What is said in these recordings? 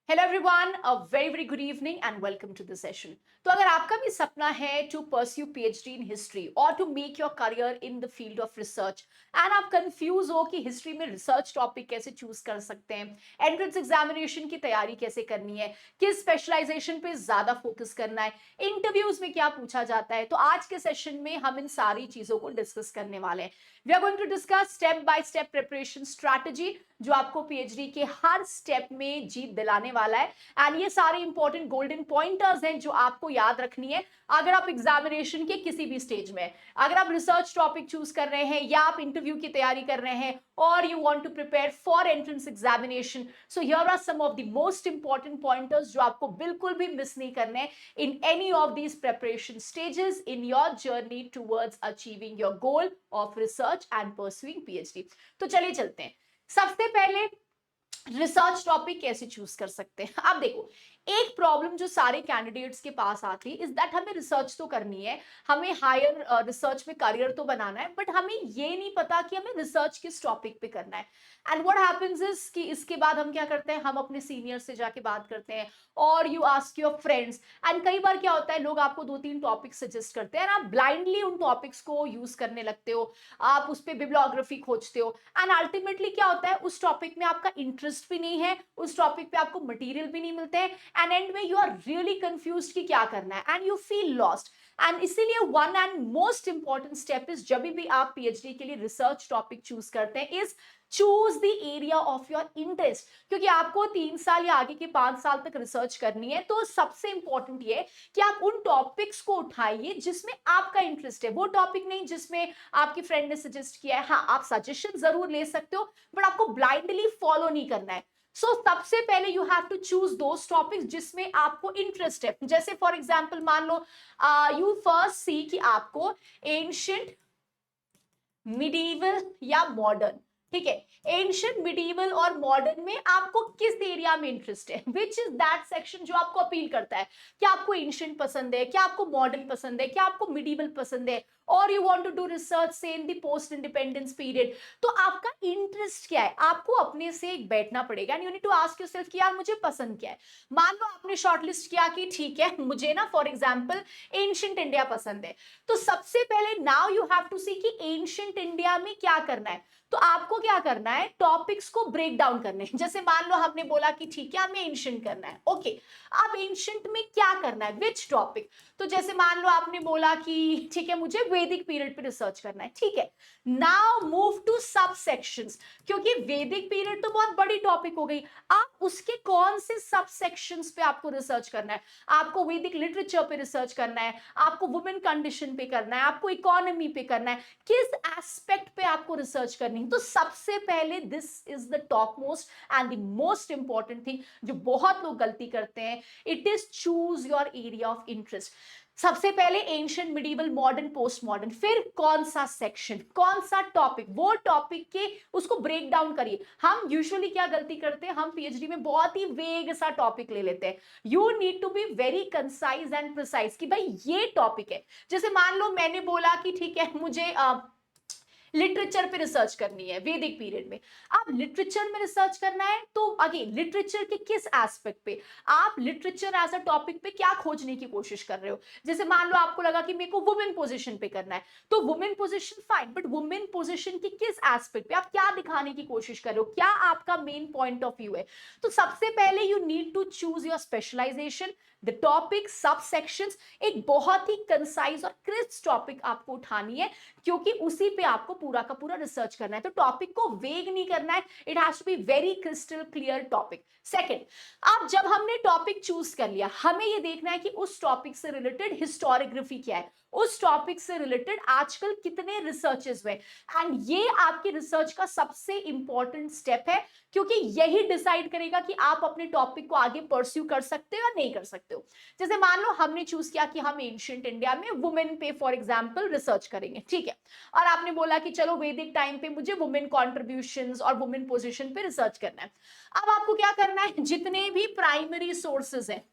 Hello everyone, a very good evening and welcome to the session. तो अगर आपका भी सपना है to pursue PhD in history और to make your career in the field of research and आप confuse हो कि हिस्ट्री में रिसर्च टॉपिक कैसे चूज कर सकते हैं, एंट्रेंस एग्जामिनेशन की तैयारी कैसे करनी है, किस स्पेशलाइजेशन पे ज्यादा फोकस करना है, इंटरव्यूज में क्या पूछा जाता है, तो आज के सेशन में हम इन सारी चीजों को डिस्कस करने वाले हैं। We are going to discuss step by step preparation strategy जो आपको पीएचडी के हर स्टेप में जीत दिलाने वाला है। एंड ये सारे इंपॉर्टेंट गोल्डन पॉइंटर्स हैं जो आपको याद रखनी है अगर आप एग्जामिनेशन के किसी भी स्टेज में, अगर आप रिसर्च टॉपिक चूज कर रहे हैं या आप इंटरव्यू की तैयारी कर रहे हैं और you want to prepare for entrance examination. So here are some of the most important pointers जो आपको बिल्कुल भी मिस नहीं करने in any of these preparation stages in your journey towards achieving your goal of research and pursuing PhD. तो चलिए चलते हैं। सबसे पहले रिसर्च टॉपिक कैसे चूज कर सकते हैं। आप देखो, एक प्रॉब्लम जो सारे कैंडिडेट्स के पास आती है इज दैट हमें रिसर्च तो करनी है, हमें हायर रिसर्च में करियर तो बनाना है, बट हमें ये नहीं पता कि हमें रिसर्च किस टॉपिक पे करना है। एंड व्हाट हैपेंस इज कि इसके बाद हम क्या करते हैं, हम अपने सीनियर से जाके बात करते हैं और you ask your friends. And कई बार क्या होता है, लोग आपको दो तीन टॉपिक सजेस्ट करते हैं, आप ब्लाइंडली उन टॉपिक्स को यूज करने लगते हो, आप उस पर बिब्लियोग्राफी खोजते हो एंड अल्टीमेटली क्या होता है, उस टॉपिक में आपका इंटरेस्ट भी नहीं है, उस टॉपिक पे आपको मटेरियल भी नहीं मिलते हैं एंड एंड में यू आर रियली कंफ्यूज्ड कि क्या करना है and you feel lost. And इसीलिए one and most important step is जब भी आप पीएचडी के लिए रिसर्च टॉपिक चूज करते हैं is choose the area of your interest. क्योंकि आपको 3 साल या आगे के 5 साल तक रिसर्च करनी है, तो सबसे इंपॉर्टेंट ये कि आप उन टॉपिक्स को उठाइए जिसमें आपका इंटरेस्ट है, वो टॉपिक नहीं जिसमें आपकी फ्रेंड ने सजेस्ट किया है। हाँ, आप सजेशन जरूर ले सकते हो बट आपको ब्लाइंडली फॉलो नहीं करना है। सो सबसे पहले you have to choose those topics जिसमें आपको इंटरेस्ट है। जैसे फॉर एग्जांपल मान लो यू फर्स्ट सी कि आपको एंशियंट, मिडीवल या मॉडर्न, ठीक है, एंशियंट, मिडीवल और मॉडर्न में आपको किस एरिया में इंटरेस्ट है, विच इज दैट सेक्शन जो आपको अपील करता है। क्या आपको एंशियंट पसंद है, क्या आपको मॉडर्न पसंद है, क्या आपको मिडीवल पसंद है, और you want to do research say in the post independence period. तो आपका इंटरेस्ट क्या है, आपको अपने से एक बैठना पड़ेगा and you need to ask yourself कि यार मुझे पसंद क्या है। मान लो आपने शॉर्टलिस्ट किया कि ठीक है मुझे ना फॉर एग्जांपल एंशियंट इंडिया पसंद है, तो सबसे पहले now you have to see कि एंशियंट इंडिया में क्या करना है। तो आपको क्या करना है, टॉपिक्स को ब्रेक डाउन करने हैं। जैसे मान लो हमने बोला कि ठीक है हमें एंशियंट करना है, ओके, अब एंशियंट में क्या करना है, विच टॉपिक। तो जैसे मान लो आपने बोला कि ठीक है मुझे वैदिक पीरियड पे रिसर्च करना है, ठीक है, नाउ मूव टू सब सेक्शंस। क्योंकि वैदिक पीरियड तो बहुत बड़ी टॉपिक हो गई, आप उसके कौन से सब सेक्शंस पे आपको रिसर्च करना है। आपको वैदिक लिटरेचर पे रिसर्च करना है, आपको वुमेन कंडीशन पे करना है, आपको इकोनॉमी पे करना है, किस एस्पेक्ट पे आपको रिसर्च करनी है। तो सबसे पहले this is the top most and the most important thing जो बहुत लोग गलती करते हैं, it is choose your area of interest. सबसे पहले ancient, medieval, modern, post modern, फिर कौन सा सेक्शन, कौन सा टॉपिक, वो टॉपिक के उसको ब्रेक डाउन करिए। हम यूजुअली क्या गलती करते हैं, हम पीएचडी में बहुत ही वेग सा टॉपिक ले लेते हैं। You need to be very concise and precise कि भाई ये टॉपिक है। जैसे मान लो मैंने बोला कि ठीक है मुझे लिटरेचर पे रिसर्च करनी है वैदिक पीरियड में। आप लिटरेचर में रिसर्च करना है तो अगेन लिटरेचर के किस एस्पेक्ट पे, आप लिटरेचर एज अ टॉपिक पे क्या खोजने की कोशिश कर रहे हो। जैसे मान लो आपको लगा कि मेरे को वुमेन पोजीशन पे करना है, तो women position fine, but women position की किस एस्पेक्ट पे आप क्या दिखाने की कोशिश कर रहे हो, क्या आपका मेन पॉइंट ऑफ व्यू है। तो सबसे पहले you need to choose your specialization, the topic, subsections. एक बहुत ही कंसाइज और क्रिस्प टॉपिक आपको उठानी है क्योंकि उसी पे आपको पूरा का पूरा रिसर्च करना है। तो टॉपिक को वेग नहीं करना है, it has to be very crystal clear topic. Second, अब जब हमने टॉपिक चूज कर लिया, हमें ये देखना है कि उस टॉपिक से रिलेटेड हिस्टोरियोग्राफी क्या है, उस टॉपिक से रिलेटेड आजकल कितने रिसर्चेस हुए। एंड ये आपकी रिसर्च का सबसे इंपॉर्टेंट स्टेप है क्योंकि यही डिसाइड करेगा कि आप अपने टॉपिक को आगे परस्यू कर सकते हो या नहीं कर सकते हो। जैसे मान लो हमने चूज किया कि हम एंशियंट इंडिया में वुमेन पे फॉर एग्जांपल रिसर्च करेंगे, ठीक है, और आपने बोला कि चलो वैदिक टाइम पे मुझे वुमेन कॉन्ट्रीब्यूशंस और वुमेन पोजीशन पे रिसर्च करना है। अब आपको क्या करना है, जितने भी प्राइमरी सोर्सेज हैं,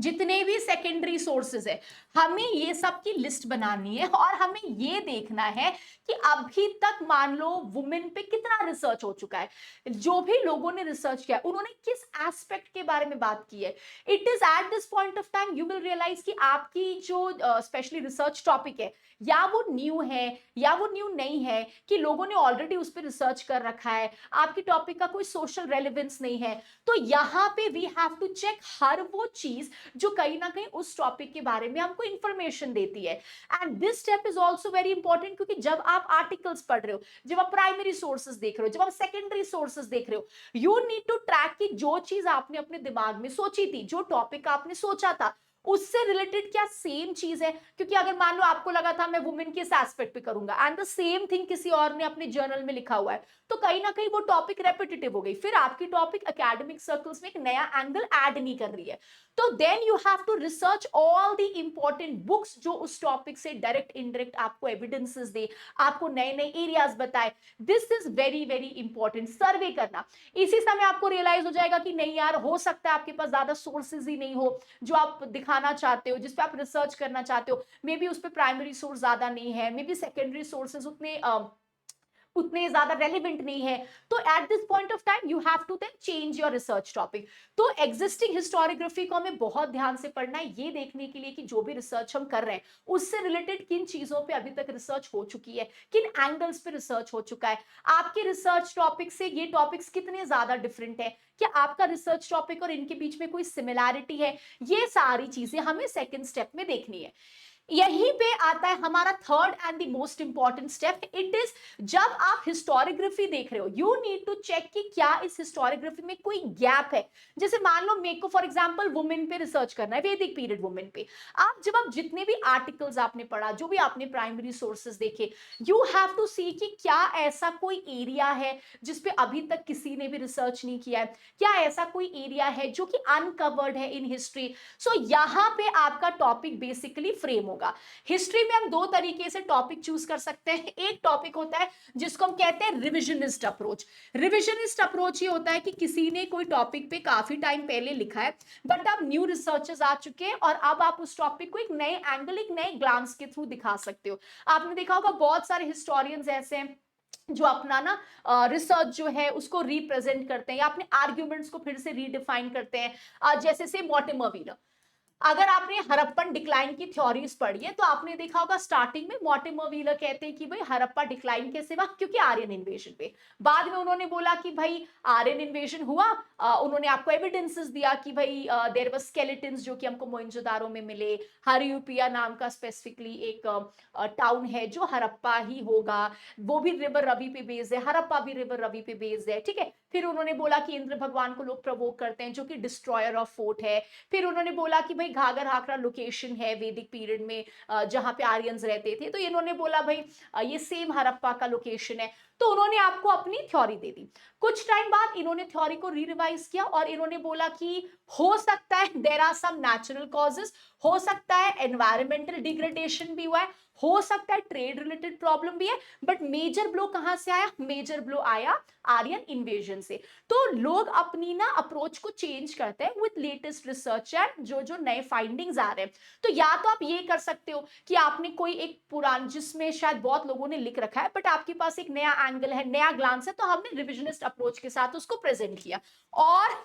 जितने भी सेकेंडरी सोर्सेज है, हमें ये सब की लिस्ट बनानी है और हमें ये देखना है कि अभी तक मान लो वुमेन पे कितना रिसर्च हो चुका है, जो भी लोगों ने रिसर्च किया है, उन्होंने किस एस्पेक्ट के बारे में बात की है। It is at this point of time you will realize कि आपकी जो स्पेशली रिसर्च टॉपिक है, या वो न्यू है या वो न्यू नहीं है, कि लोगों ने ऑलरेडी उस पर रिसर्च कर रखा है, आपकी टॉपिक का कोई सोशल रेलिवेंस नहीं है। तो यहाँ पे वी हैव टू चेक हर वो चीज जो कहीं ना कहीं उस टॉपिक के बारे में हमको इंफॉर्मेशन देती है। And this step is also very important, क्योंकि जब आप आर्टिकल्स पढ़ रहे हो, जब आप प्राइमरी सोर्सेज देख रहे हो, जब आप सेकेंडरी सोर्सेज देख रहे हो, यू नीड टू ट्रैक कि जो चीज आपने अपने दिमाग में सोची थी, जो टॉपिक आपने सोचा था, उससे रिलेटेड क्या सेम चीज है। क्योंकि अगर मान लो आपको लगा था मैं वुमेन के इस एस्पेक्ट पे करूंगा एंड द सेम थिंग किसी और ने अपने जर्नल में लिखा हुआ है, तो कहीं ना कहीं वो टॉपिक रेपिटेटिव हो गई, फिर आपकी टॉपिक एकेडमिक सर्कल्स में एक नया एंगल ऐड नहीं कर रही है। तो then you have to research all the important books जो उस टॉपिक से डायरेक्ट इनडायरेक्ट आपको एविडेंसेस दे, आपको नए नए एरियाज बताए। This is very very important, survey करना। इसी समय आपको रियलाइज हो जाएगा कि नहीं यार, हो सकता है आपके पास ज्यादा सोर्सेज ही नहीं हो जो आप दिखाना चाहते हो, जिस पे आप रिसर्च करना चाहते हो, मे बी उस पर प्राइमरी सोर्स ज्यादा नहीं है, मे बी सेकेंडरी सोर्सेज उतने ज्यादा रेलिवेंट नहीं है। तो at this point of time you have to then change your research topic. तो एग्जिस्टिंग हिस्टोरियोग्राफी को हमें बहुत ध्यान से पढ़ना है, ये देखने के लिए कि जो भी रिसर्च हम कर रहे हैं उससे रिलेटेड किन चीजों पे अभी तक रिसर्च हो चुकी है, किन एंगल्स पे रिसर्च हो चुका है, आपके रिसर्च टॉपिक से ये टॉपिक्स कितने ज्यादा डिफरेंट है, क्या आपका रिसर्च टॉपिक और इनके बीच में कोई सिमिलैरिटी है। ये सारी चीजें हमें सेकेंड स्टेप में देखनी है। यहीं पे आता है हमारा third and the most important step. It is, जब आप हिस्टोरियोग्राफी देख रहे हो, यू नीड टू चेक कि क्या इस हिस्टोरियोग्राफी में कोई गैप है। जैसे मान लो मेरे को फॉर एग्जांपल वुमेन पे रिसर्च करना है, वैदिक पीरियड वुमेन पे। आप जितने भी आर्टिकल्स आपने पढ़ा, जो भी आपने प्राइमरी सोर्सेज देखे, यू हैव टू सी कि क्या ऐसा कोई एरिया है जिसपे अभी तक किसी ने भी रिसर्च नहीं किया है, क्या ऐसा कोई एरिया है जो कि अनकवर्ड है इन हिस्ट्री। सो यहाँ पे आपका टॉपिक बेसिकली फ्रेम होगा। हिस्ट्री में हम दो तरीके से टॉपिक चूज कर सकते हैं। एक टॉपिक होता है जिसको हम कहते हैं रिविजनिस्ट अप्रोच। रिविजनिस्ट अप्रोच ये होता है कि किसी ने कोई टॉपिक पे काफी टाइम पहले लिखा है, बट अब न्यू रिसर्चेस आ चुके हैं और अब आप उस टॉपिक को एक नए एंगल, एक नए ग्लांस के थ्रू दिखा सकते हो। आपने देखा होगा बहुत सारे हिस्टोरियंस ऐसे हैं जो अपना ना रिसर्च जो है उसको रिप्रेजेंट करते हैं, या अपने आर्ग्यूमेंट्स को फिर से रीडिफाइन करते हैं। जैसे से मॉर्टिमर व्हीलर, अगर आपने हड़प्पन डिक्लाइन की थ्योरीज पढ़ी है तो आपने देखा होगा स्टार्टिंग में मॉर्टिमर व्हीलर कहते हैं कि भाई हड़प्पा डिक्लाइन कैसे हुआ, क्योंकि आर्यन इन्वेजन पे। बाद में उन्होंने बोला कि भाई आर्यन इन्वेजन हुआ, उन्होंने आपको एविडेंसेस दिया कि भाई देयर वर स्केलेटन्स जो कि हमको मोइंजोदारो में मिले। हरियूपिया नाम का स्पेसिफिकली एक टाउन है जो हड़प्पा ही होगा, वो भी रिवर रवि पे बेस्ड है, हड़प्पा भी रिवर रवि पे बेस्ड है, ठीक है। फिर उन्होंने बोला कि इंद्र भगवान को लोग प्रवोक करते हैं जो कि डिस्ट्रॉयर ऑफ फोर्ट है। फिर उन्होंने बोला कि भाई घाघर हाकरा लोकेशन है वैदिक पीरियड में जहां पे आर्यंस रहते थे, तो इन्होंने बोला भाई ये सेम हड़प्पा का लोकेशन है। तो उन्होंने आपको अपनी थ्योरी दे दी। कुछ टाइम बाद इन्होंने थ्योरी को री रिवाइज किया और इन्होंने बोला कि हो सकता है there are some natural causes, हो सकता है एनवायरमेंटल डिग्रेडेशन भी हुआ है, हो सकता है ट्रेड रिलेटेड प्रॉब्लम भी है, बट मेजर ब्लो कहां से आया, मेजर ब्लो आया आर्यन इन्वेजन से। तो लोग अपनी ना अप्रोच को चेंज करते हैं विद लेटेस्ट रिसर्च एंड जो जो नए फाइंडिंग्स आ रहे हैं। तो या तो आप ये कर सकते हो कि आपने कोई एक पुरान, जिसमें शायद बहुत लोगों ने लिख रखा है बट आपके पास एक नया एंगल है, नया ग्लांस है, तो हमने रिविजनिस्ट अप्रोच के साथ उसको प्रेजेंट किया। और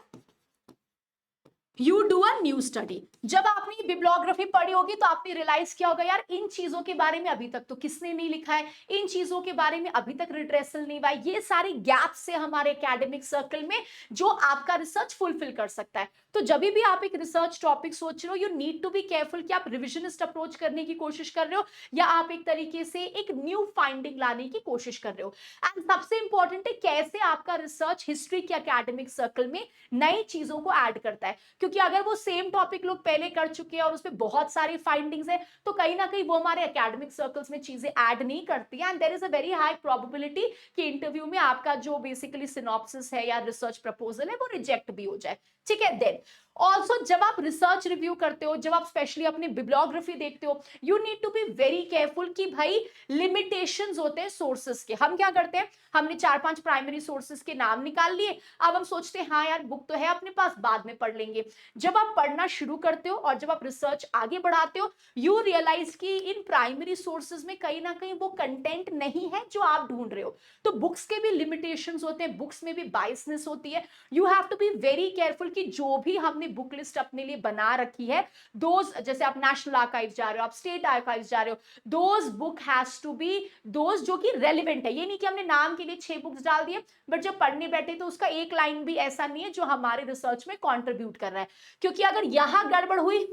you do a new study. जब आपने बिब्लियोग्राफी पढ़ी होगी तो आपने रियलाइज किया होगा यार इन चीजों के बारे में अभी तक तो किसने नहीं लिखा है, इन चीजों के बारे में अभी तक रिट्रेसल नहीं हुआ। ये सारे गैप से हमारे एकेडमिक सर्कल में जो आपका रिसर्च फुलफिल कर सकता है। तो जब भी आप एक रिसर्च टॉपिक सोच रहे हो, you need to be careful कि आप रिविजनिस्ट अप्रोच करने की कोशिश कर रहे हो या आप एक तरीके से एक न्यू फाइंडिंग लाने की कोशिश कर रहे हो। एंड सबसे इंपॉर्टेंट है कैसे आपका रिसर्च हिस्ट्री के एकेडमिक सर्कल में नई चीजों को ऐड करता है। क्योंकि अगर वो सेम टॉपिक लोग पहले कर चुके हैं और उसमें बहुत सारी फाइंडिंग्स है, तो कहीं ना कहीं वो हमारे एकेडमिक सर्कल्स में चीजें ऐड नहीं करती है, and there is a very high probability कि इंटरव्यू में आपका जो बेसिकली सिनॉप्सिस है या रिसर्च प्रपोजल है वो रिजेक्ट भी हो जाए, ठीक है। देन ऑल्सो जब आप रिसर्च रिव्यू करते हो, जब आप स्पेशली अपनी बिब्लियोग्राफी देखते हो, you need to be very careful कि भाई लिमिटेशंस होते हैं सोर्सेस के। हम क्या करते हैं, हमने 4-5 प्राइमरी सोर्सेस के नाम निकाल लिए, अब हम सोचते हैं हाँ यार बुक तो है अपने पास, बाद में पढ़ लेंगे। जब आप पढ़ना शुरू करते हो और जब आप रिसर्च आगे बढ़ाते हो, यू रियलाइज कि इन प्राइमरी सोर्सेज में कहीं ना कहीं वो कंटेंट नहीं है जो आप ढूंढ रहे हो। तो बुक्स के भी लिमिटेशंस होते हैं, बुक्स में भी बायसनेस होती है। You have to be very careful कि जो भी हमने बुक लिस्ट अपने लिए बना रखी है, दोज, जैसे आप नेशनल आर्काइव जा रहे हो, आप स्टेट आर्काइव जा रहे हो, those book has to be those जो कि रेलिवेंट है। ये नहीं कि हमने नाम के लिए 6 बुक्स डाल दिए, बट जब पढ़ने बैठे तो उसका एक लाइन भी ऐसा नहीं है जो हमारे रिसर्च में कंट्रीब्यूट कर रहा है। क्योंकि अगर यहां गड़बड़ हुई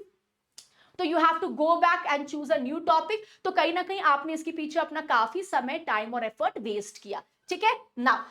तो you have to go back and choose a new topic. तो कहीं ना कहीं आपने इसके पीछे अपना काफी समय, टाइम और एफर्ट वेस्ट किया। ठीक है ना।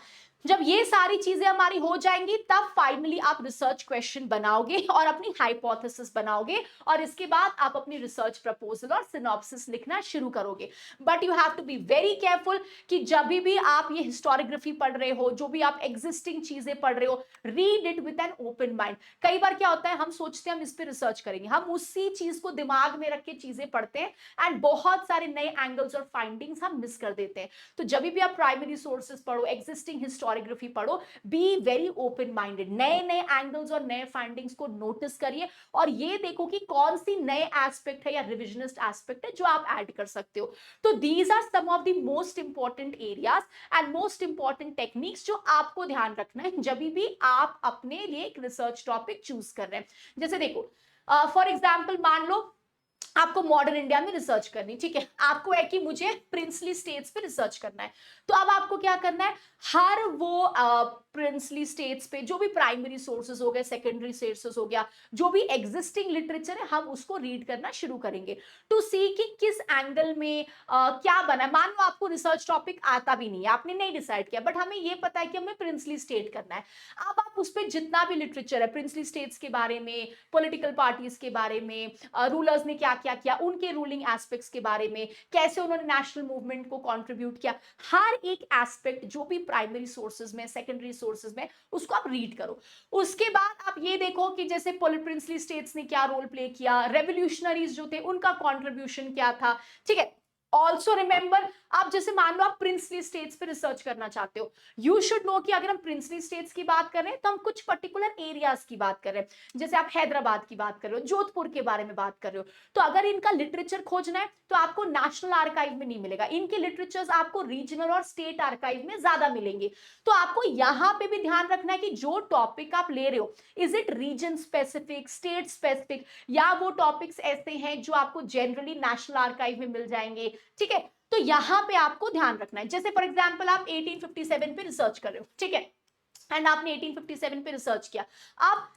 जब ये सारी चीजें हमारी हो जाएंगी, तब फाइनली आप रिसर्च क्वेश्चन बनाओगे और अपनी हाइपोथेसिस बनाओगे, और इसके बाद आप अपनी रिसर्च प्रपोजल और सिनॉप्सिस लिखना शुरू करोगे। But you have to be very careful कि जब भी आप ये हिस्टोरियोग्राफी पढ़ रहे हो, जो भी आप एग्जिस्टिंग चीजें पढ़ रहे हो, read it with an open mind. कई बार क्या होता है, हम सोचते हैं हम इस पर रिसर्च करेंगे, हम उसी चीज को दिमाग में रख के चीजें पढ़ते हैं एंड बहुत सारे नए एंगल्स और फाइंडिंग्स हम मिस कर देते हैं। तो जब भी आप प्राइमरी सोर्सेज पढ़ो, एग्जिस्टिंग हिस्टोरियोग्राफी पढ़ो, बी वेरी ओपन माइंडेड, नए नए एंगल्स और नए फाइंडिंग्स को नोटिस करिए और ये देखो कि कौन सी नए एस्पेक्ट है या रिविजनिस्ट एस्पेक्ट है जो आप ऐड कर सकते हो। तो these are some of the most important areas and most important techniques जो आपको ध्यान रखना है जब भी आप अपने लिए एक रिसर्च टॉपिक चूज कर रहे हैं। जैसे देखो, फॉर एग्जाम्पल मान लो आपको मॉडर्न इंडिया में रिसर्च करनी, ठीक है, आपको है कि मुझे प्रिंसली स्टेट्स पे रिसर्च करना है। तो अब आपको क्या करना है, हर वो प्रिंसली स्टेट्स पे जो भी प्राइमरी सोर्सेज हो गए, सेकेंडरी सोर्सेज हो गया, जो भी एग्जिस्टिंग लिटरेचर है, हम उसको रीड करना शुरू करेंगे टू सी कि किस एंगल में क्या बना है। मान लो आपको रिसर्च टॉपिक आता भी नहीं है, आपने नहीं डिसाइड किया, बट हमें ये पता है कि हमें प्रिंसली स्टेट करना है। अब आप उस पर जितना भी लिटरेचर है प्रिंसली स्टेट्स के बारे में, पॉलिटिकल पार्टीज के बारे में, रूलर्स ने क्या क्या किया, उनके रूलिंग एस्पेक्ट्स के बारे में, कैसे उन्होंने नेशनल मूवमेंट को कंट्रीब्यूट किया, हर एक एस्पेक्ट जो भी प्राइमरी सोर्सेज में, सेकेंडरी सोर्सेज में, उसको आप रीड करो। उसके बाद आप ये देखो कि जैसे प्रिंसली स्टेट्स ने क्या रोल प्ले किया, रेवोल्यूशनरीज जो थे उनका कंट्रीब्यूशन क्या था। ठीक है, ऑल्सो रिमेंबर, आप जैसे मान लो आप प्रिंसली स्टेट्स पे रिसर्च करना चाहते हो, यू शुड नो कि अगर हम प्रिंसली स्टेट्स की बात कर रहे हैं तो हम कुछ पर्टिकुलर एरियाज की बात कर रहे हैं। जैसे आप हैदराबाद की बात कर रहे हो, जोधपुर के बारे में बात कर रहे हो, तो अगर इनका लिटरेचर खोजना है तो आपको नेशनल आर्काइव में नहीं मिलेगा, इनके लिटरेचर्स आपको रीजनल और स्टेट आर्काइव में ज्यादा मिलेंगे। तो आपको यहां पे भी ध्यान रखना है कि जो टॉपिक आप ले रहे हो, is it region specific, state specific, या वो टॉपिक्स ऐसे हैं जो आपको जनरली नेशनल आर्काइव में मिल जाएंगे। ठीक है, तो यहां पे आपको ध्यान रखना है। जैसे फॉर एग्जांपल आप 1857 पे रिसर्च कर रहे हो, ठीक है, एंड आपने 1857 पे रिसर्च किया, आप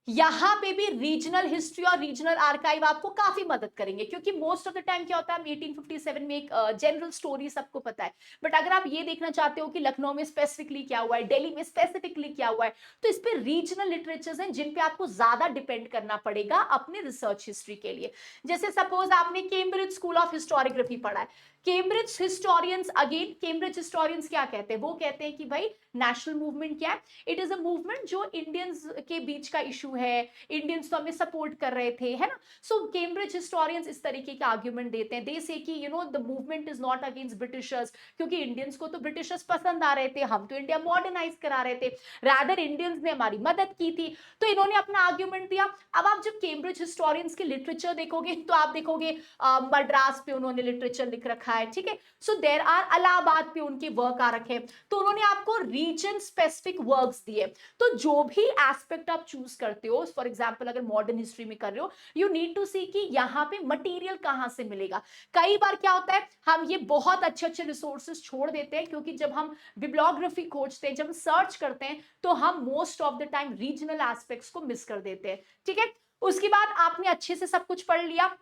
यहां पे भी रीजनल हिस्ट्री और रीजनल आर्काइव आपको काफी मदद करेंगे, क्योंकि मोस्ट ऑफ द टाइम क्या होता है, 1857 में एक जनरल स्टोरी सबको पता है, बट अगर आप ये देखना चाहते हो कि लखनऊ में स्पेसिफिकली क्या हुआ है, दिल्ली में स्पेसिफिकली क्या हुआ है, तो इस पे रीजनल लिटरेचर्स हैं जिन पे आपको ज्यादा डिपेंड करना पड़ेगा अपने रिसर्च हिस्ट्री के लिए। जैसे सपोज आपने कैम्ब्रिज स्कूल ऑफ हिस्टोरियोग्राफी पढ़ा है, Cambridge historians, again Cambridge historians क्या कहते हैं, वो कहते हैं कि भाई नेशनल मूवमेंट क्या है, इट इज अ मूवमेंट जो इंडियंस के बीच का इशू है, इंडियंस तो हमें सपोर्ट कर रहे थे, है ना। सो कैम्ब्रिज हिस्टोरियंस इस तरीके के आर्ग्यूमेंट देते हैं, दे से कि you know the movement is not against Britishers, क्योंकि इंडियंस को तो ब्रिटिशर्स पसंद आ रहे थे, हम तो इंडिया मॉडर्नाइज करा रहे थे, रादर इंडियंस ने हमारी मदद की थी। तो इन्होंने अपना आर्ग्यूमेंट दिया। अब आप जब कैम्ब्रिज हिस्टोरियंस के लिटरेचर देखोगे तो आप देखोगे मद्रास पे उन्होंने लिटरेचर लिख रखा है, ठीक है, सो देयर आर इलाहाबाद पे उनके वर्क आ रखे हैं, तो उन्होंने आपको रीजन स्पेसिफिक वर्क्स दिए। तो जो भी एस्पेक्ट आप चूज करते हो, फॉर एग्जांपल अगर मॉडर्न हिस्ट्री में कर रहे हो, यू नीड टू सी कि यहाँ पे मटेरियल कहाँ से मिलेगा। कई बार क्या होता है, हम ये बहुत अच्छे अच्छे रिसोर्सेज छोड़ देते हैं, क्योंकि जब हम बिब्लियोग्राफी खोजते हैं, जब हम सर्च करते हैं, तो हम most of the time regional aspects को मिस कर देते हैं। ठीक है, उसके बाद आपने अच्छे से सब कुछ पढ़ लिया,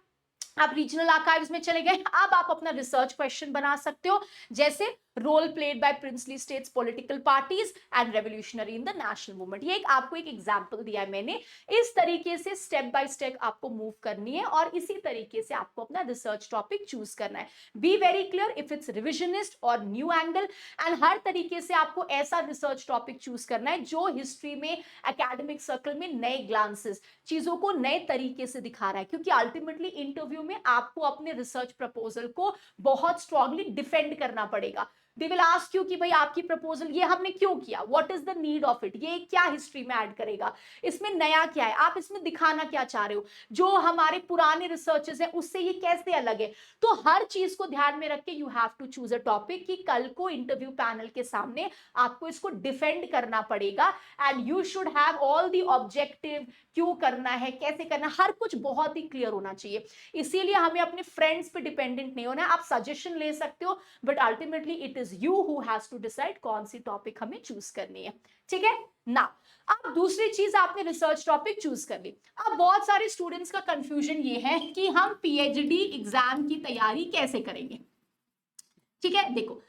आप रीजनल आर्काइव्स में चले गए, अब आप अपना रिसर्च क्वेश्चन बना सकते हो, जैसे role played by princely states, political parties and revolutionary in the national movement. ये आपको एक एग्जांपल दिया है मैंने। इस तरीके से स्टेप बाय स्टेप आपको मूव करनी है और इसी तरीके से आपको अपना रिसर्च टॉपिक चूज करना है। Be very clear if it's revisionist और न्यू एंगल, एंड हर तरीके से आपको ऐसा रिसर्च टॉपिक चूज करना है जो हिस्ट्री में, एकेडमिक सर्कल में नए ग्लांसेस, चीजों को नए तरीके से दिखा रहा है, क्योंकि अल्टीमेटली इंटरव्यू में आपको अपने रिसर्च प्रपोजल को बहुत स्ट्रांगली डिफेंड करना पड़ेगा। दे विल आस्क यू कि भाई आपकी प्रपोजल ये हमने क्यों किया, what is the need of it, ये क्या हिस्ट्री में ऐड करेगा, इसमें नया क्या है, आप इसमें दिखाना क्या चाह रहे हो, जो हमारे पुराने रिसर्चेस हैं उससे ये कैसे अलग है। तो हर चीज को ध्यान में रख के you have to choose a topic कि कल को इंटरव्यू पैनल के सामने आपको इसको डिफेंड करना पड़ेगा and you should have all the objective, क्यों करना है, कैसे करना, हर कुछ बहुत ही क्लियर होना चाहिए। इसीलिए हमें अपने फ्रेंड्स पे डिपेंडेंट नहीं होना है, आप सजेशन ले सकते हो but ultimately it is you who has to decide कौन सी टॉपिक हमें चूज करनी है। ठीक है ना। अब दूसरी चीज, आपने रिसर्च टॉपिक चूज कर ली। अब बहुत सारे स्टूडेंट्स का कंफ्यूजन ये है कि हम पीएचडी एग्जाम की तैयारी कैसे करेंगे। ठीक है, देखो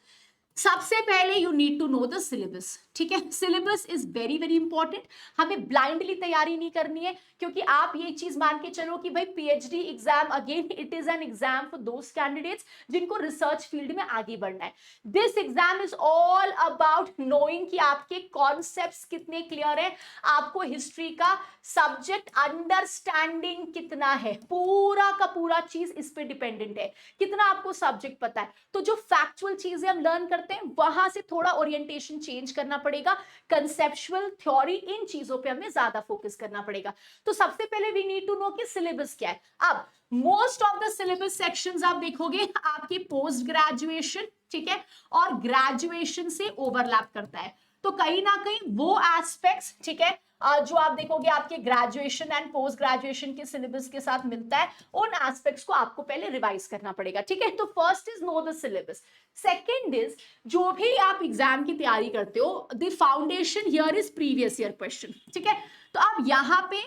सबसे पहले you need to know the syllabus. ठीक है, syllabus is very very important. हमें ब्लाइंडली तैयारी नहीं करनी है, क्योंकि आप ये चीज मान के चलो कि भाई PhD exam again it is an exam for those candidates जिनको रिसर्च फील्ड में आगे बढ़ना है। This exam is all about knowing कि आपके कॉन्सेप्ट्स कितने क्लियर है, आपको हिस्ट्री का सब्जेक्ट अंडरस्टैंडिंग कितना है, पूरा का पूरा चीज इस पे डिपेंडेंट है, कितना आपको सब्जेक्ट पता है। तो जो फैक्चुअल चीजें हम लर्न करते हैं वहां से थोड़ा ओरिएंटेशन चेंज करना पड़ेगा, कंसेप्चुअल थ्योरी इन चीजों पे हमें ज्यादा फोकस करना पड़ेगा। तो सबसे पहले वी नीड टू नो कि सिलेबस क्या है। अब most of the syllabus sections आप देखोगे आपकी पोस्ट ग्रेजुएशन, ठीक है, और ग्रेजुएशन से ओवरलैप करता है। तो कहीं ना कहीं वो एस्पेक्ट्स, ठीक है, जो आप देखोगे आपके ग्रेजुएशन एंड पोस्ट ग्रेजुएशन के सिलेबस के साथ मिलता है, उन एस्पेक्ट्स को आपको पहले रिवाइज करना पड़ेगा। ठीक है, तो first is no the syllabus. Second is जो भी आप एग्जाम की तैयारी करते हो, the foundation here is previous year question. ठीक है, तो अब यहां पे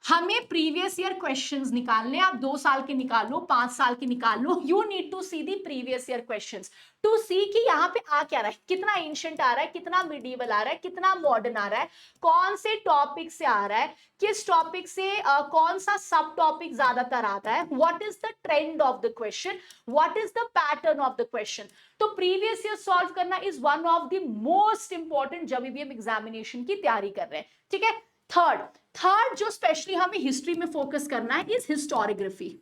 हमें प्रीवियस ईयर क्वेश्चंस निकालने, आप 2 साल के निकाल लो, 5 साल के निकाल लो, you need to see the previous year questions to see कि यहाँ पे आ क्या रहा है, कितना एंशिएंट आ रहा है, कितना मिडिवल आ रहा है, कितना मॉडर्न आ रहा है, कौन से टॉपिक से आ रहा है, किस टॉपिक से कौन सा सब टॉपिक ज्यादातर आता है, what is the trend of the question, what is the pattern of the question. तो प्रीवियस ईयर सॉल्व करना is one of the most important जब भी हम एग्जामिनेशन की तैयारी कर रहे हैं। ठीक है, थर्ड जो स्पेशली हमें हिस्ट्री में फोकस करना है इज हिस्टोरियोग्राफी।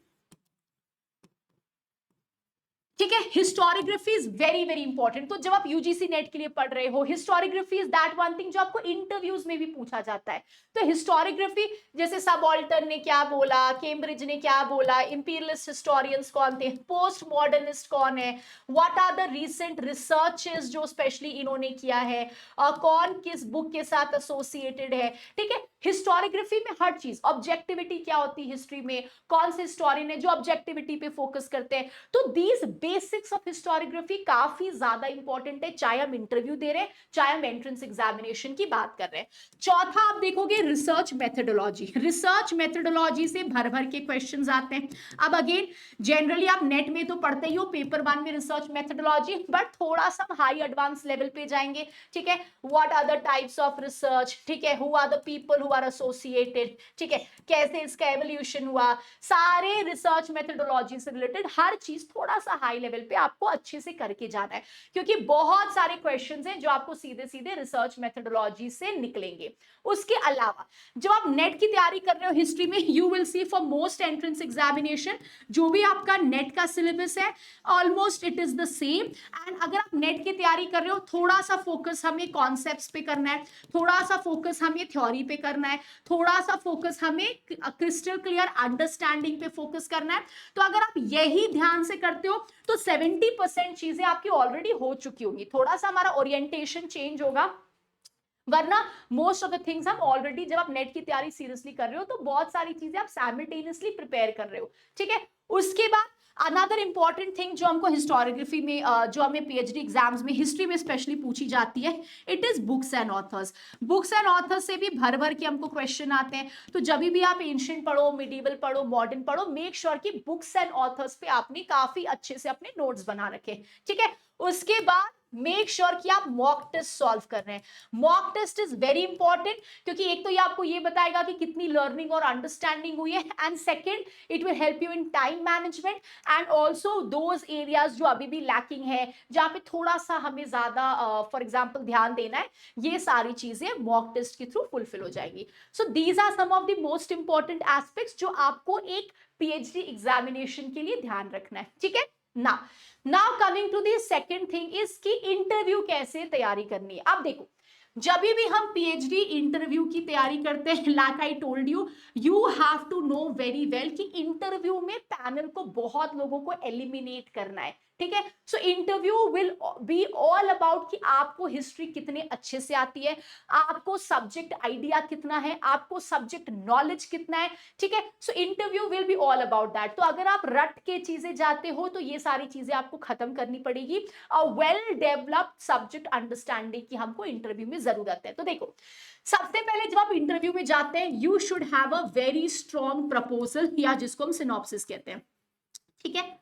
ठीक है, historiography is very very important. तो जब आप यूजीसी नेट के लिए पढ़ रहे हो, historiography is that one thing जो आपको इंटरव्यूज में भी पूछा जाता है। तो हिस्टोरियोग्राफी, जैसे सबऑल्टन ने क्या बोला, कैम्ब्रिज ने क्या बोला, इंपीरियलिस्ट हिस्टोरियंस कौन थे, पोस्ट मॉडर्निस्ट कौन है, what are the recent researches जो स्पेशली इन्होंने किया है, कौन किस बुक के साथ एसोसिएटेड है। ठीक है, हिस्टोरियोग्राफी में हर चीज, ऑब्जेक्टिविटी क्या होती है हिस्ट्री में, कौन से हिस्टोरियन है जो ऑब्जेक्टिविटी पे फोकस करते हैं। तो दीज बेसिक्स ऑफ हिस्टोरियोग्राफी काफी ज्यादा इंपॉर्टेंट है, चाहे हम इंटरव्यू दे रहे हैं, चाहे हम एंट्रेंस एग्जामिनेशन की बात कर रहे हैं। चौथा आप देखोगे रिसर्च मेथोडोलॉजी। रिसर्च मेथोडोलॉजी से भर भर के क्वेश्चंस आते हैं। अब अगेन जनरली आप नेट में तो पढ़ते ही हो पेपर 1 में रिसर्च मेथोडोलॉजी, बट थोड़ा सा हाई एडवांस लेवल पे जाएंगे। ठीक है, what are the types of research, ठीक है, who are the people who are associated, ठीक है, कैसे इसका एवोल्यूशन हुआ, सारे रिसर्च मेथोडोलॉजी से रिलेटेड हर चीज थोड़ा सा हाई लेवल पे आपको अच्छे से करके जाना है, क्योंकि बहुत सारे क्वेश्चंस हैं जो आपको सीधे सीधे रिसर्च मेथोडोलॉजी से निकलेंगे। उसके अलावा जब आप नेट की तैयारी कर रहे हो हिस्ट्री में, you will see for most entrance examination जो भी आपका नेट का सिलेबस है almost it is the same. And अगर आप नेट की तैयारी कर रहे हो, थोड़ा सा फोकस हमें कॉन्सेप्ट्स पे करना है, थोड़ा सा फोकस हमें थ्योरी पे करना है, थोड़ा सा फोकस हमें क्रिस्टल क्लियर अंडरस्टैंडिंग पे फोकस करना है। तो अगर आप यही ध्यान से करते हो तो 70% चीजें आपकी ऑलरेडी हो चुकी होंगी। थोड़ा सा हमारा ओरिएंटेशन चेंज होगा, वरना मोस्ट ऑफ द थिंग्स हम ऑलरेडी, जब आप नेट की तैयारी सीरियसली कर रहे हो तो बहुत सारी चीजें आप साइमल्टेनियसली प्रिपेयर कर रहे हो। ठीक है, उसके बाद अनदर इंपॉर्टेंट थिंग जो हमको हिस्टोरियोग्राफी में, जो हमें पीएचडी एग्जाम्स में हिस्ट्री में स्पेशली पूछी जाती है, it is books and authors. Books and authors से भी भर भर के हमको क्वेश्चन आते हैं। तो जब भी आप एंशिएंट पढ़ो, मिडिवल पढ़ो, मॉडर्न पढ़ो, मेक श्योर कि बुक्स एंड ऑथर्स पे आपने काफी अच्छे से अपने नोट्स बना रखे। ठीक है, उसके बाद मेक श्योर कि आप मॉक टेस्ट सॉल्व कर रहे हैं। Mock test is very important, क्योंकि एक तो ये आपको ये बताएगा कि कितनी लर्निंग और अंडरस्टैंडिंग हुई है, and second it will help you in time management and also those areas जो अभी भी लैकिंग है, जहाँ पे थोड़ा सा हमें ज्यादा फॉर एग्जाम्पल ध्यान देना है, ये सारी चीजें मॉक टेस्ट के थ्रू फुलफिल हो जाएगी। So these are some of the most important aspects जो आपको एक पीएचडी एग्जामिनेशन के लिए ध्यान रखना है। ठीक है, ना now coming to the second thing is कि इंटरव्यू कैसे तैयारी करनी है। अब देखो, जब भी हम पीएचडी इंटरव्यू की तैयारी करते हैं, like I told you, you have to know very well कि इंटरव्यू में पैनल को बहुत लोगों को एलिमिनेट करना है, ठीक है। So interview will be all about कि आपको हिस्ट्री कितने अच्छे से आती है, आपको सब्जेक्ट आइडिया कितना है, आपको सब्जेक्ट नॉलेज कितना है, ठीक है। So interview will be all about that. तो अगर आप रट के चीजें जाते हो तो ये सारी चीजें आपको खत्म करनी पड़ेगी। A well developed subject understanding की हमको इंटरव्यू में जरूरत है। तो देखो, सबसे पहले जब आप इंटरव्यू में जाते हैं, you should have a very strong proposal, या जिसको हम सिनॉप्सिस कहते हैं, ठीक है।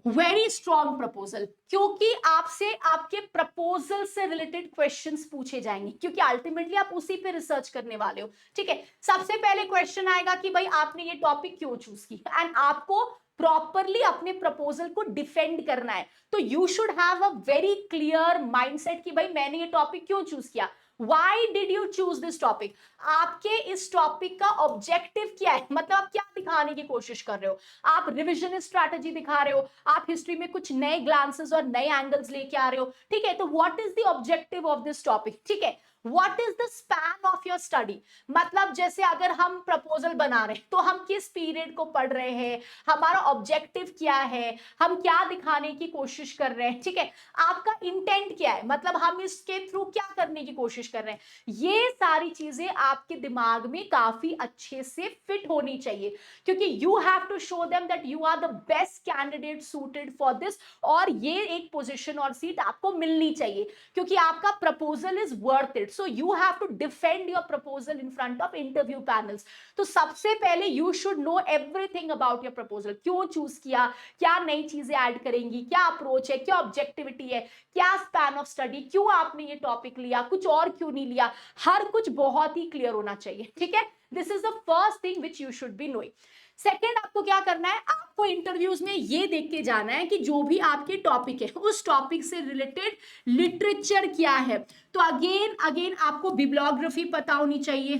वेरी स्ट्रॉन्ग प्रपोजल, क्योंकि आपसे आपके प्रपोजल से रिलेटेड क्वेश्चंस पूछे जाएंगे, क्योंकि अल्टीमेटली आप उसी पे रिसर्च करने वाले हो, ठीक है। सबसे पहले क्वेश्चन आएगा कि भाई आपने ये टॉपिक क्यों चूज की, एंड आपको प्रॉपरली अपने प्रपोजल को डिफेंड करना है। तो you should have a very clear mindset कि भाई मैंने ये टॉपिक क्यों चूज किया, Why did you choose this topic? आपके इस टॉपिक का ऑब्जेक्टिव क्या है, मतलब आप क्या दिखाने की कोशिश कर रहे हो, आप रिविजन स्ट्रैटेजी दिखा रहे हो, आप हिस्ट्री में कुछ नए ग्लांसेस और नए एंगल्स लेके आ रहे हो, ठीक है। तो what is the objective of this topic, ठीक है। What is the span of your study, मतलब जैसे अगर हम प्रपोजल बना रहे हैं तो हम किस पीरियड को पढ़ रहे हैं, हमारा ऑब्जेक्टिव क्या है, हम क्या दिखाने की कोशिश कर रहे हैं, ठीक है। आपका इंटेंट क्या है, मतलब हम इसके थ्रू क्या करने की कोशिश कर रहे हैं, ये सारी चीजें आपके दिमाग में काफी अच्छे से फिट होनी चाहिए, क्योंकि you have to show them that you are the best candidate suited for this, और ये एक पोजीशन और सीट आपको मिलनी चाहिए, क्योंकि आपका proposal is worth it. So you have to defend your proposal in front of interview panels. तो सबसे पहले you should know everything about your proposal, क्यों चूज किया, क्या नई चीजें ऐड करेंगी, क्या अप्रोच है, क्या ऑब्जेक्टिविटी है, क्या स्पैन ऑफ स्टडी, क्यों आपने ये टॉपिक लिया, कुछ और क्यों नहीं लिया, हर कुछ बहुत ही क्लियर होना चाहिए, ठीक है। This is the first thing which you should be knowing. Second, आपको क्या करना है, आपको इंटरव्यूज में ये देख के जाना है कि जो भी आपके टॉपिक है उस टॉपिक से रिलेटेड लिटरेचर क्या है। तो अगेन अगेन आपको बिब्लियोग्राफी पता होनी चाहिए,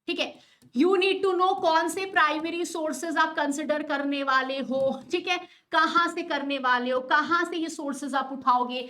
ठीक है। यू नीड टू नो कौन से प्राइमरी सोर्सेज आप कंसिडर करने वाले हो, ठीक है, कहां से करने वाले हो, कहां से ये सोर्सेज आप उठाओगे,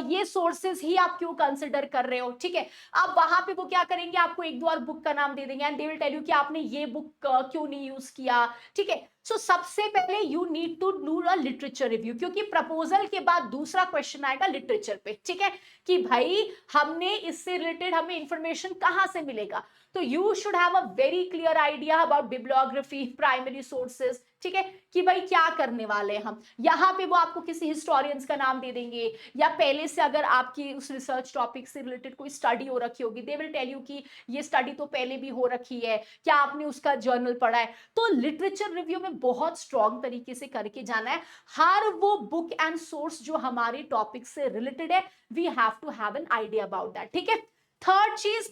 ये सोर्सेज ही आप क्यों कंसिडर कर रहे हो, ठीक है। अब वहां पे वो क्या करेंगे, आपको एक दो और बुक का नाम दे देंगे and they will tell you कि आपने ये बुक क्यों नहीं यूज किया, ठीक है। सो सबसे पहले you need to do a literature review, क्योंकि प्रपोजल के बाद दूसरा क्वेश्चन आएगा लिटरेचर पे, ठीक है, कि भाई हमने इससे रिलेटेड हमें इंफॉर्मेशन कहां से मिलेगा। तो you should have a very clear idea about bibliography, primary sources, ठीक है, कि भाई क्या करने वाले हैं हम। यहाँ पे वो आपको किसी हिस्टोरियंस का नाम दे देंगे, या पहले से अगर आपकी उस रिसर्च टॉपिक से रिलेटेड कोई स्टडी हो रखी होगी, दे विल टेल यू कि ये स्टडी तो पहले भी हो रखी है, क्या आपने उसका जर्नल पढ़ा है। तो लिटरेचर रिव्यू में बहुत स्ट्रॉन्ग तरीके से करके जाना है, हर वो बुक एंड सोर्स जो हमारे टॉपिक से रिलेटेड है, we have to have an idea about that, ठीक है। थर्ड चीज,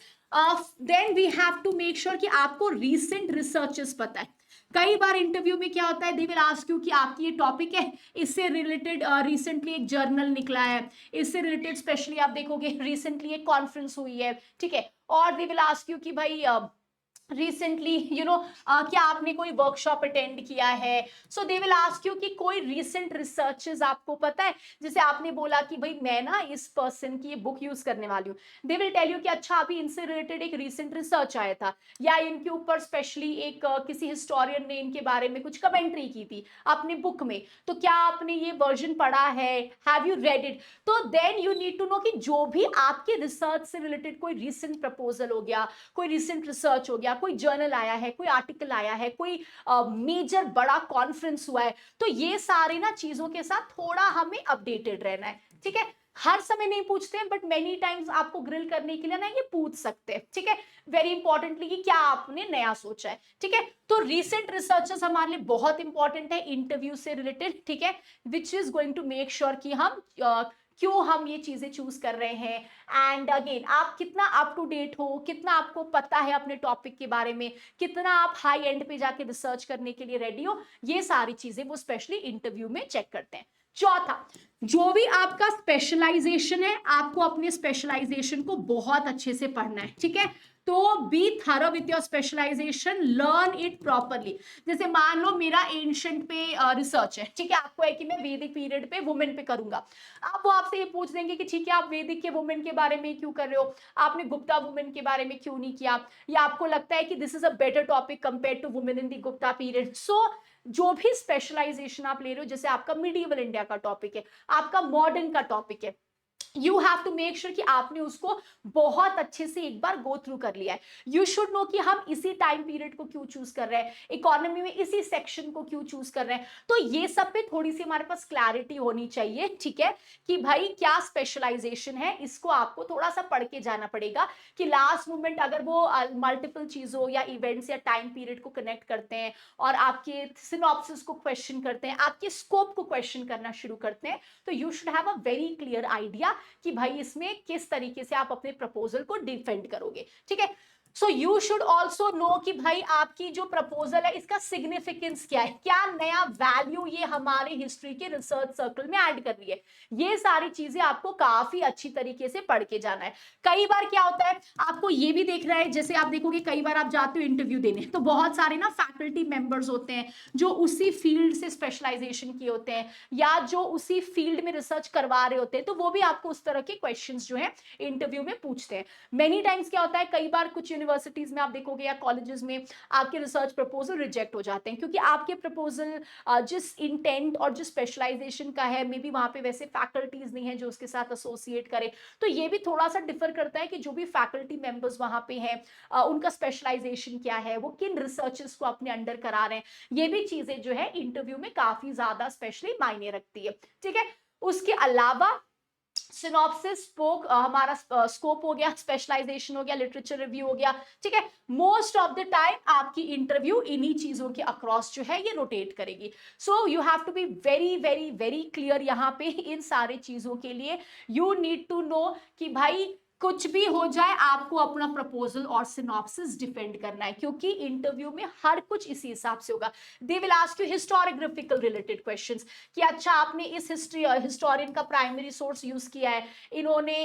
then we have to make sure कि आपको रीसेंट रिसर्चेस पता है। कई बार इंटरव्यू में क्या होता है, दे विल आस्क यू कि आपकी ये टॉपिक है, इससे रिलेटेड रिसेंटली एक जर्नल निकला है, इससे रिलेटेड स्पेशली आप देखोगे रिसेंटली एक कॉन्फ्रेंस हुई है, ठीक है। और दे विल आस्क यू कि भाई रिसेंटली क्या आपने कोई वर्कशॉप अटेंड किया है। सो दे विल आस्क यू कि कोई रिसेंट रिसर्चेस आपको पता है, जैसे आपने बोला कि भाई मैं ना इस पर्सन की ये बुक यूज करने वाली हूँ, दे विल टेल यू कि अच्छा अभी इनसे रिलेटेड एक रिसेंट रिसर्च आया था, या इनके ऊपर स्पेशली एक किसी हिस्टोरियन ने इनके बारे में कुछ कमेंट्री की थी अपनी बुक में, तो क्या आपने ये वर्जन पढ़ा है, हैव यू रेड इट। तो then you need to know कि जो भी आपके रिसर्च से रिलेटेड कोई रिसेंट प्रपोजल हो गया, कोई रिसेंट रिसर्च हो गया, कोई जर्नल आया है, कोई आर्टिकल आया है, कोई मेजर बड़ा कॉन्फ्रेंस हुआ है, तो ये सारी ना चीजों के साथ थोड़ा हमें अपडेटेड रहना है, ठीक है। हर समय नहीं पूछते हैं, बट मेनी टाइम्स आपको ग्रिल करने के लिए ना ये पूछ सकते हैं, ठीक है। वेरी इंपॉर्टेंटली कि क्या आपने नया सोचा है, ठीक है। तो रीसेंट रिसर्चेस हमारे लिए बहुत इंपॉर्टेंट है इंटरव्यू से रिलेटेड, ठीक है, which is going to make sure कि हम क्यों हम ये चीजें चूज कर रहे हैं। एंड अगेन आप कितना अप टू डेट हो, कितना आपको पता है अपने टॉपिक के बारे में, कितना आप हाई एंड पे जाके रिसर्च करने के लिए रेडी हो, ये सारी चीजें वो स्पेशली इंटरव्यू में चेक करते हैं। चौथा, जो भी आपका स्पेशलाइजेशन है, आपको अपने स्पेशलाइजेशन को बहुत अच्छे से पढ़ना है, ठीक है। तो be thorough with your specialization, learn it properly. जैसे मान लो मेरा एंशिएंट पे रिसर्च है, ठीक है, आपको है कि मैं वैदिक पीरियड पे वुमेन पे करूंगा। अब वो आपसे ये पूछ देंगे कि ठीक है, आप वैदिक के वुमेन के बारे में क्यों कर रहे हो, आपने गुप्ता वुमेन के बारे में क्यों नहीं किया, या आपको लगता है कि this is a better topic compare to women in the Gupta period. So जो भी स्पेशलाइजेशन आप ले रहे हो, जैसे आपका मिडिवल इंडिया का टॉपिक है, आपका मॉडर्न का टॉपिक है, you have to make sure कि आपने उसको बहुत अच्छे से एक बार गो थ्रू कर लिया है। यू शुड नो कि हम इसी टाइम पीरियड को क्यों चूज कर रहे हैं, इकोनॉमी में इसी सेक्शन को क्यों चूज कर रहे हैं। तो ये सब पे थोड़ी सी हमारे पास क्लैरिटी होनी चाहिए, ठीक है, कि भाई क्या स्पेशलाइजेशन है, इसको आपको थोड़ा सा पढ़ के जाना पड़ेगा कि लास्ट मोमेंट अगर वो मल्टीपल चीजों या इवेंट्स या टाइम पीरियड को कनेक्ट करते हैं और आपके सिनॉप्सिस को क्वेश्चन करते हैं, आपके स्कोप को क्वेश्चन करना शुरू करते हैं, तो you should have a very clear idea कि भाई इसमें किस तरीके से आप अपने प्रपोजल को डिफेंड करोगे, ठीक है। So you should also know कि भाई आपकी जो प्रपोजल है इसका सिग्निफिकेंस क्या है, क्या नया वैल्यू ये हमारे हिस्ट्री के रिसर्च सर्कल में ऐड कर रही है। ये सारी चीजें आपको काफी अच्छी तरीके से पढ़ के जाना है। कई बार क्या होता है, आपको ये भी देखना है, जैसे आप देखोगे कई बार आप जाते हो इंटरव्यू देने, तो बहुत सारे ना फैकल्टी मेंबर्स होते हैं जो उसी फील्ड से स्पेशलाइजेशन किए होते हैं या जो उसी फील्ड में रिसर्च करवा रहे होते हैं, तो वो भी आपको उस तरह के क्वेश्चंस जो है इंटरव्यू में पूछते हैं। मेनी टाइम्स क्या होता है, कई बार कुछ यूनिवर्सिटीज में आप देखोगे या कॉलेजेस में आपके रिसर्च प्रपोजल रिजेक्ट हो जाते हैं क्योंकि आपके प्रपोजल जिस इंटेंट और जिस स्पेशलाइजेशन का है, मे बी वहां पे वैसे फैकल्टीज नहीं है जो उसके साथ एसोसिएट करे। तो ये भी थोड़ा सा डिफर करता है कि जो भी फैकल्टी मेंबर्स वहां पे हैं उनका स्पेशलाइजेशन क्या है, वो किन रिसर्चेस को अपने अंडर करा रहे हैं। ये भी चीजें जो है इंटरव्यू में काफी ज्यादा स्पेशली मायने रखती है, ठीक है। उसके अलावा सिनॉप्सिस स्पोक हमारा स्कोप हो गया, स्पेशलाइजेशन हो गया, लिटरेचर रिव्यू हो गया, ठीक है। मोस्ट ऑफ द टाइम आपकी इंटरव्यू इन्हीं चीजों के अक्रॉस जो है ये रोटेट करेगी। So you have to be very very very clear यहाँ पे इन सारी चीजों के लिए। यू नीड टू नो कि भाई कुछ भी हो जाए आपको अपना प्रपोजल और सिनॉप्सिस डिफेंड करना है, क्योंकि इंटरव्यू में हर कुछ इसी हिसाब से होगा। They will ask you historiographical related questions कि अच्छा आपने इस हिस्टोरियन का प्राइमरी सोर्स यूज किया है, इन्होंने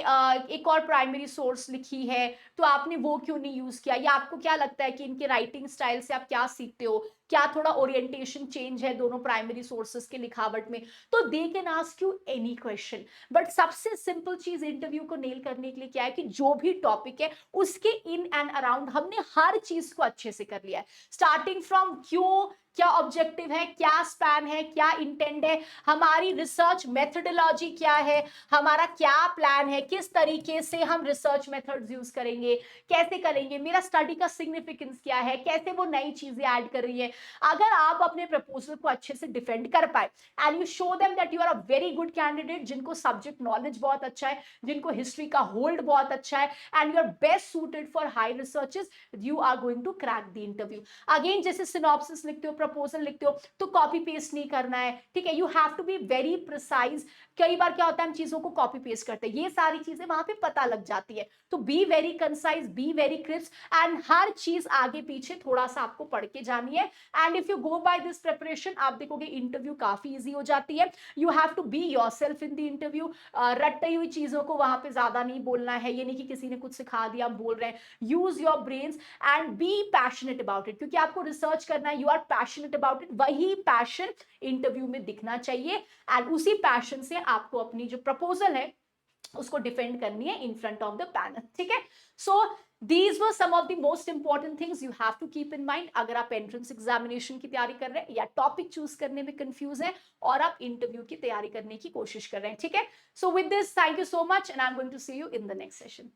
एक और प्राइमरी सोर्स लिखी है, तो आपने वो क्यों नहीं यूज किया, या आपको क्या लगता है कि इनके राइटिंग स्टाइल से आप क्या सीखते हो, क्या थोड़ा ओरिएंटेशन चेंज है दोनों प्राइमरी सोर्सेस के लिखावट में। तो they can ask you any question. But सबसे सिंपल चीज इंटरव्यू को नेल करने के लिए क्या है कि जो भी टॉपिक है उसके इन एंड अराउंड हमने हर चीज को अच्छे से कर लिया है, स्टार्टिंग फ्रॉम क्यों, क्या ऑब्जेक्टिव है, क्या स्पैन है, क्या इंटेंड है, हमारी रिसर्च मेथोडोलॉजी क्या है, हमारा क्या प्लान है, किस तरीके से हम रिसर्च मेथड्स यूज करेंगे, कैसे करेंगे, मेरा स्टडी का सिग्निफिकेंस क्या है, कैसे वो नई चीजें ऐड कर रही है। अगर आप अपने प्रपोजल को अच्छे से डिफेंड कर पाए and you show them that you are a very good candidate, जिनको सब्जेक्ट नॉलेज बहुत अच्छा है, जिनको हिस्ट्री का होल्ड बहुत अच्छा है, and you are best suited for high researches, you are going to crack the interview. Again जैसे सिनॉप्सिस लिखते हो, प्रपोजल लिखते हो, तो कॉपी पेस्ट नहीं करना है, ठीक है। You have to be very precise. कई बार क्या होता है हम चीजों को कॉपी पेस्ट करते हैं, ये सारी चीजें वहां पे पता लग जाती है। तो be very concise, be very crisp, and हर चीज आगे पीछे थोड़ा सा आपको पढ़ के जानी है। And if you go by this preparation, आप देखोगे इंटरव्यू काफी इजी हो जाती है। You have to be yourself in the interview. रट्टी हुई चीजों को वहां पे ज्यादा नहीं बोलना है, ये नहीं कि किसी ने कुछ सिखा दिया हम बोल रहे हैं। Use your brains and be passionate about it, क्योंकि आपको रिसर्च करना है, you are passionate about it, वही पैशन इंटरव्यू में दिखना चाहिए। एंड उसी पैशन से आपको अपनी जो प्रपोजल है उसको डिफेंड करनी है इन फ्रंट ऑफ द पैनल, ठीक है। सो these were some of the most important things you have to keep in mind अगर आप एंट्रेंस एग्जामिनेशन की तैयारी कर रहे हैं या टॉपिक चूज करने में कंफ्यूज हैं और आप इंटरव्यू की तैयारी करने की कोशिश कर रहे हैं, ठीक है। So with this thank you so much and I am going to see you in the next session.